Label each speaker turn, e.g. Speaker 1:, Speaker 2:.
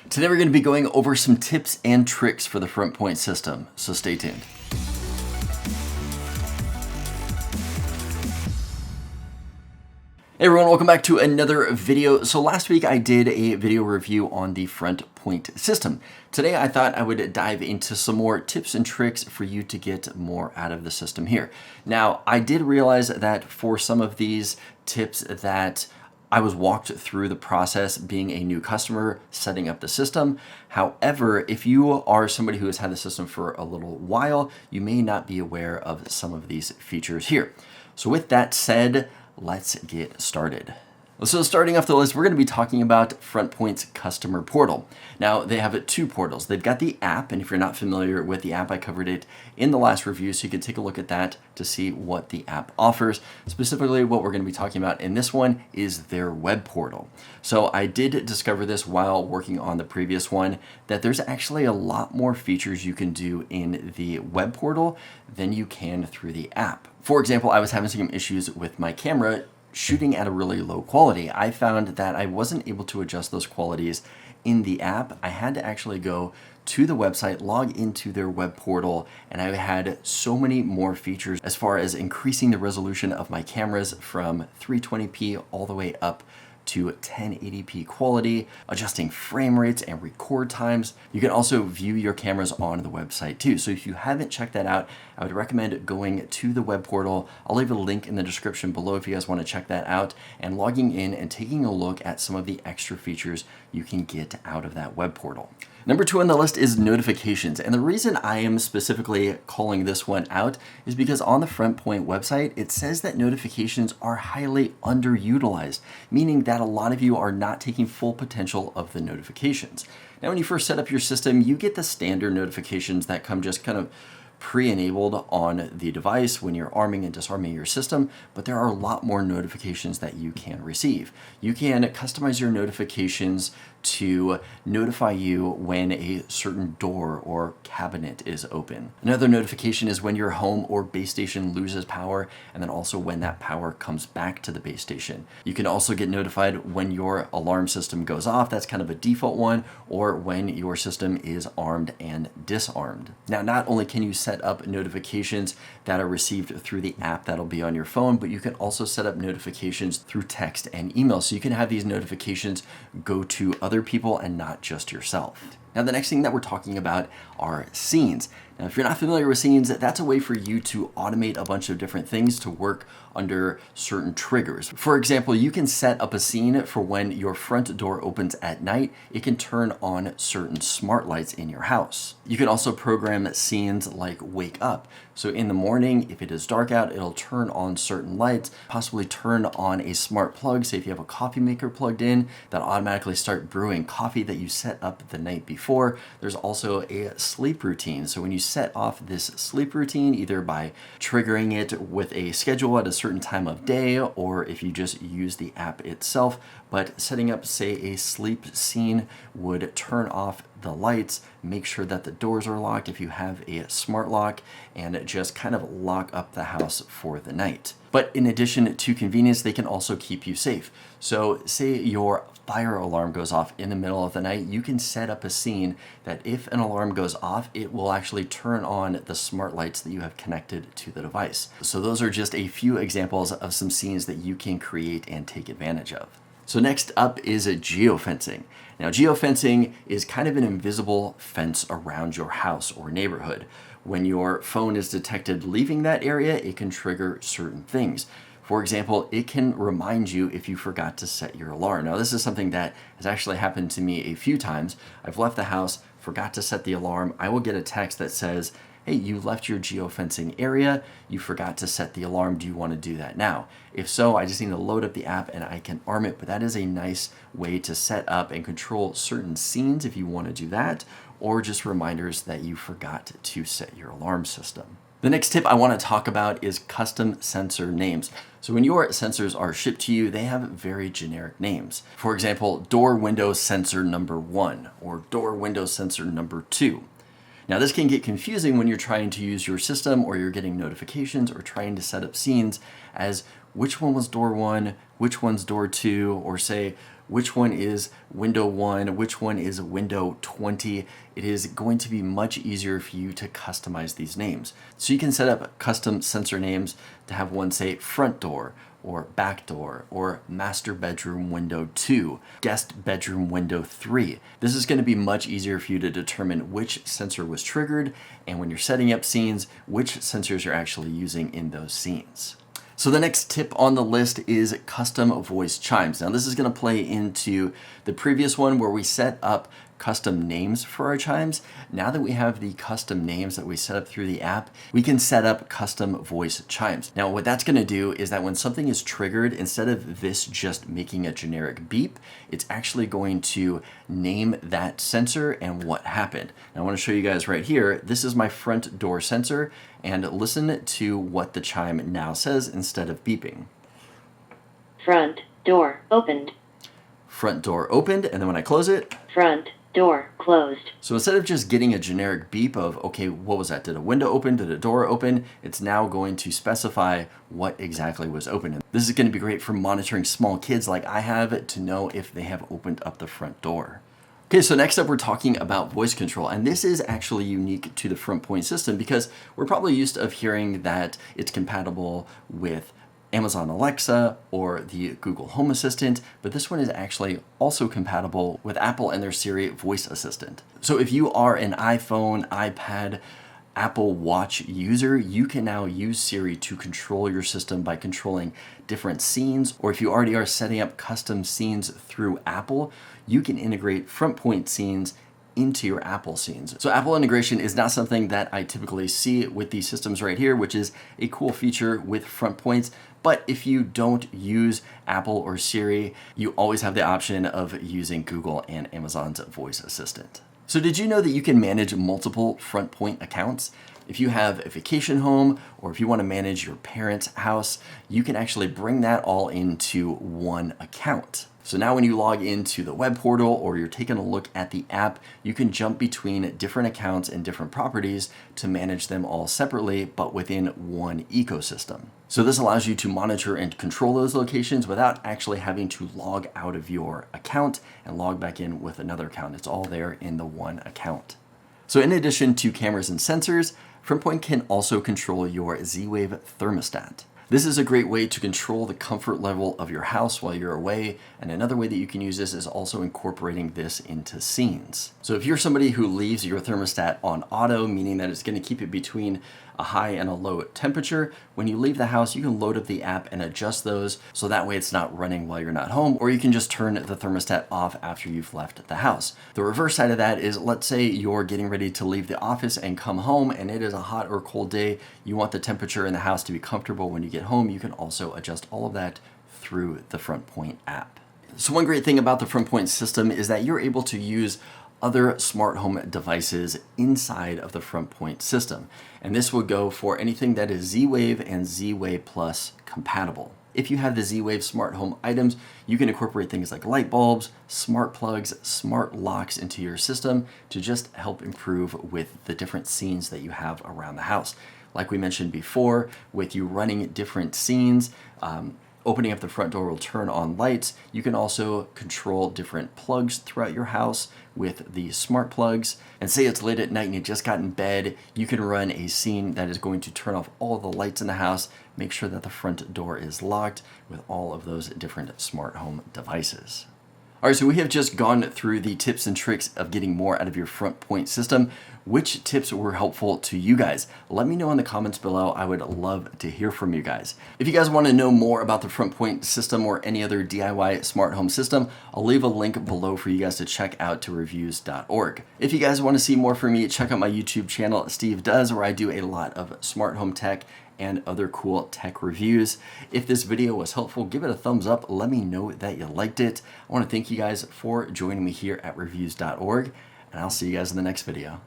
Speaker 1: Today we're going to be going over some tips and tricks for the Frontpoint system, so stay tuned. Hey everyone, welcome back to another video. So last week I did a video review on the Frontpoint system. Today I thought I would dive into some more tips and tricks for you to get more out of the system here. Now, I did realize that for some of these tips that I was walked through the process being a new customer, setting up the system. However, if you are somebody who has had the system for a little while, you may not be aware of some of these features here. So with that said, let's get started. So starting off the list, we're going to be talking about Frontpoint's customer portal. Now they have two portals. They've got the app, and if you're not familiar with the app, I covered it in the last review, so you can take a look at that to see what the app offers. Specifically, what we're going to be talking about in this one is their web portal. So I did discover this while working on the previous one, that there's actually a lot more features you can do in the web portal than you can through the app. For example, I was having some issues with my camera shooting at a really low quality. I found that I wasn't able to adjust those qualities in the app. I had to actually go to the website, log into their web portal, and I had so many more features as far as increasing the resolution of my cameras from 320p all the way up to 1080p quality, adjusting frame rates and record times. You can also view your cameras on the website too. So if you haven't checked that out, I would recommend going to the web portal. I'll leave a link in the description below if you guys want to check that out, and logging in and taking a look at some of the extra features you can get out of that web portal. Number 2 on the list is notifications. And the reason I am specifically calling this one out is because on the Frontpoint website, it says that notifications are highly underutilized, meaning that a lot of you are not taking full potential of the notifications. Now, when you first set up your system, you get the standard notifications that come just kind of pre-enabled on the device when you're arming and disarming your system, but there are a lot more notifications that you can receive. You can customize your notifications to notify you when a certain door or cabinet is open. Another notification is when your home or base station loses power, and then also when that power comes back to the base station. You can also get notified when your alarm system goes off. That's kind of a default one, or when your system is armed and disarmed. Now, not only can you set up notifications that are received through the app that'll be on your phone, but you can also set up notifications through text and email. So you can have these notifications go to other people and not just yourself. Now, the next thing that we're talking about are scenes. Now, if you're not familiar with scenes, that's a way for you to automate a bunch of different things to work under certain triggers. For example, you can set up a scene for when your front door opens at night. It can turn on certain smart lights in your house. You can also program scenes like wake up. So in the morning, if it is dark out, it'll turn on certain lights, possibly turn on a smart plug. Say if you have a coffee maker plugged in, that'll automatically start brewing coffee that you set up the night before. There's also a sleep routine. So when you set off this sleep routine, either by triggering it with a schedule at a certain time of day, or if you just use the app itself, but setting up, say, a sleep scene would turn off the lights, make sure that the doors are locked if you have a smart lock, and just kind of lock up the house for the night. But in addition to convenience, they can also keep you safe. So say your fire alarm goes off in the middle of the night, you can set up a scene that if an alarm goes off, it will actually turn on the smart lights that you have connected to the device. So those are just a few examples of some scenes that you can create and take advantage of. So next up is Geo Fencing. Now, Geo Fencing is kind of an invisible fence around your house or neighborhood. When your phone is detected leaving that area, it can trigger certain things. For example, it can remind you if you forgot to set your alarm. Now, this is something that has actually happened to me a few times. I've left the house, forgot to set the alarm. I will get a text that says, hey, you left your geofencing area, you forgot to set the alarm, do you want to do that now? If so, I just need to load up the app and I can arm it, but that is a nice way to set up and control certain scenes if you want to do that, or just reminders that you forgot to set your alarm system. The next tip I want to talk about is custom sensor names. So when your sensors are shipped to you, they have very generic names. For example, door window sensor number 1 or door window sensor number 2. Now, this can get confusing when you're trying to use your system or you're getting notifications or trying to set up scenes as which one was door 1, which one's door 2, or say which one is window 1, which one is window 20. It is going to be much easier for you to customize these names. So you can set up custom sensor names to have one say front door, or back door, or master bedroom window 2, guest bedroom window 3. This is going to be much easier for you to determine which sensor was triggered, and when you're setting up scenes, which sensors you're actually using in those scenes. So the next tip on the list is custom voice chimes. Now this is going to play into the previous one where we set up custom names for our chimes. Now that we have the custom names that we set up through the app, we can set up custom voice chimes. Now what that's going to do is that when something is triggered, instead of this just making a generic beep, it's actually going to name that sensor and what happened. Now I want to show you guys right here. This is my front door sensor, and listen to what the chime now says instead of beeping.
Speaker 2: Front door opened.
Speaker 1: Front door opened, and then when I close it,
Speaker 2: front door closed.
Speaker 1: So instead of just getting a generic beep of, okay, what was that? Did a window open? Did a door open? It's now going to specify what exactly was open. And this is going to be great for monitoring small kids like I have to know if they have opened up the front door. Okay, so next up we're talking about voice control, and this is actually unique to the Frontpoint system because we're probably used to hearing that it's compatible with Amazon Alexa or the Google Home Assistant, but this one is actually also compatible with Apple and their Siri voice assistant. So if you are an iPhone, iPad, Apple Watch user, you can now use Siri to control your system by controlling different scenes, or if you already are setting up custom scenes through Apple, you can integrate Frontpoint scenes into your Apple scenes. So Apple integration is not something that I typically see with these systems right here, which is a cool feature with Frontpoints. But if you don't use Apple or Siri, you always have the option of using Google and Amazon's voice assistant. So did you know that you can manage multiple Frontpoint accounts? If you have a vacation home, or if you want to manage your parents' house, you can actually bring that all into one account. So now when you log into the web portal or you're taking a look at the app, you can jump between different accounts and different properties to manage them all separately, but within one ecosystem. So this allows you to monitor and control those locations without actually having to log out of your account and log back in with another account. It's all there in the one account. So in addition to cameras and sensors, Frontpoint can also control your Z-Wave thermostat. This is a great way to control the comfort level of your house while you're away, and another way that you can use this is also incorporating this into scenes. So if you're somebody who leaves your thermostat on auto, meaning that it's going to keep it between a high and a low temperature, when you leave the house, you can load up the app and adjust those so that way it's not running while you're not home, or you can just turn the thermostat off after you've left the house. The reverse side of that is, let's say you're getting ready to leave the office and come home and it is a hot or cold day, you want the temperature in the house to be comfortable when you get home, you can also adjust all of that through the Frontpoint app. So one great thing about the Frontpoint system is that you're able to use other smart home devices inside of the Frontpoint system. And this will go for anything that is Z-Wave and Z-Wave Plus compatible. If you have the Z-Wave smart home items, you can incorporate things like light bulbs, smart plugs, smart locks into your system to just help improve with the different scenes that you have around the house. Like we mentioned before, with you running different scenes, opening up the front door will turn on lights. You can also control different plugs throughout your house with the smart plugs. And say it's late at night and you just got in bed, you can run a scene that is going to turn off all the lights in the house, make sure that the front door is locked with all of those different smart home devices. All right, so we have just gone through the tips and tricks of getting more out of your Frontpoint system. Which tips were helpful to you guys? Let me know in the comments below. I would love to hear from you guys. If you guys want to know more about the Frontpoint system or any other DIY smart home system, I'll leave a link below for you guys to check out to reviews.org. If you guys want to see more from me, check out my YouTube channel, Steve Does, where I do a lot of smart home tech and other cool tech reviews. If this video was helpful, give it a thumbs up. Let me know that you liked it. I want to thank you guys for joining me here at reviews.org, and I'll see you guys in the next video.